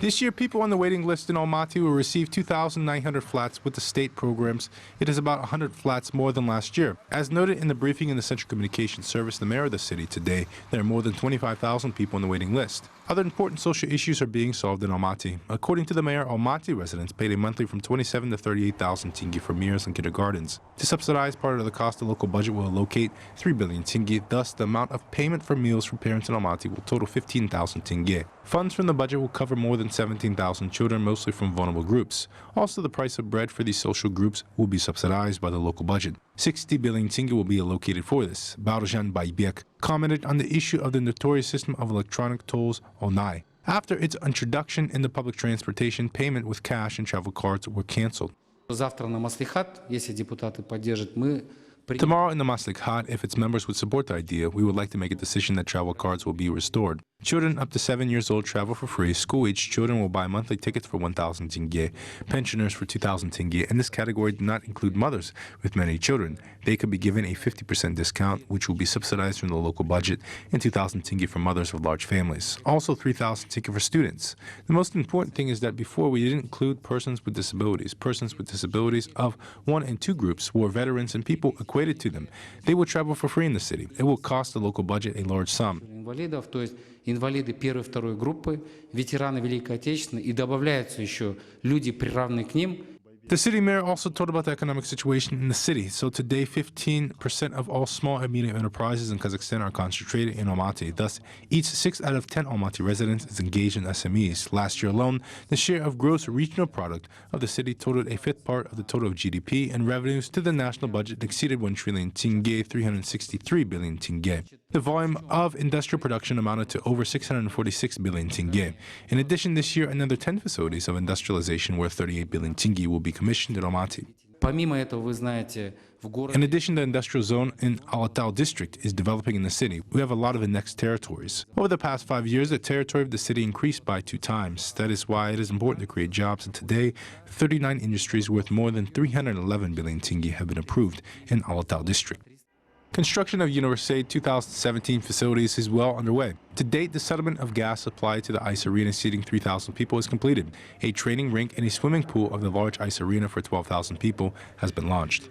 This year, people on the waiting list in Almaty will receive 2,900 flats with the state programs. It is about 100 flats more than last year. As noted in the briefing in the Central Communications Service, the mayor of the city today, there are more than 25,000 people on the waiting list. Other important social issues are being solved in Almaty. According to the mayor, Almaty residents paid a monthly from 27 to 38,000 tenge for meals and kindergartens. To subsidize part of the cost, the local budget will allocate 3 billion tenge. Thus, the amount of payment for meals for parents in Almaty will total 15,000 tenge. Funds from the budget will cover more than 17,000 children, mostly from vulnerable groups. Also, the price of bread for these social groups will be subsidized by the local budget. 60 billion tenge will be allocated for this. Jibek commented on the issue of the notorious system of electronic tolls, ONAI. After its introduction in the public transportation, payment with cash and travel cards were canceled. Tomorrow in the Maslikhat, if its members would support the idea, we would like to make a decision that travel cards will be restored. Children up to 7 years old travel for free. School-age children will buy monthly tickets for 1,000 tenge. Pensioners for 2,000 tenge. And this category do not include mothers with many children. They could be given a 50% discount, which will be subsidized from the local budget, and 2,000 tenge for mothers with large families. Also 3,000 tenge for students. The most important thing is that before we didn't include persons with disabilities. Persons with disabilities of 1 and 2 groups were veterans and people equated to them. They will travel for free in the city. It will cost the local budget a large sum. Инвалиды первой и второй группы, ветераны Великой Отечественной, и добавляются еще люди, приравненные к ним. The city mayor also told about the economic situation in the city. So today, 15% of all small and medium enterprises in Kazakhstan are concentrated in Almaty. Thus, each 6 out of 10 Almaty residents is engaged in SMEs. Last year alone, the share of gross regional product of the city totaled a 5th part of the total of GDP, and revenues to the national budget exceeded 1 trillion tenge, 363 billion tenge. The volume of industrial production amounted to over 646 billion tenge. In addition, this year, another 10 facilities of industrialization worth 38 billion tenge will be commissioned in Almaty. In addition, the industrial zone in Almaty district is developing in the city. We have a lot of annexed territories. Over the past 5 years, the territory of the city increased by 2 times. That is why it is important to create jobs, and today, 39 industries worth more than 311 billion tenge have been approved in Almaty district. Construction of University 2017 facilities is well underway. To date, the settlement of gas supply to the ice arena seating 3,000 people is completed. A training rink and a swimming pool of the large ice arena for 12,000 people has been launched.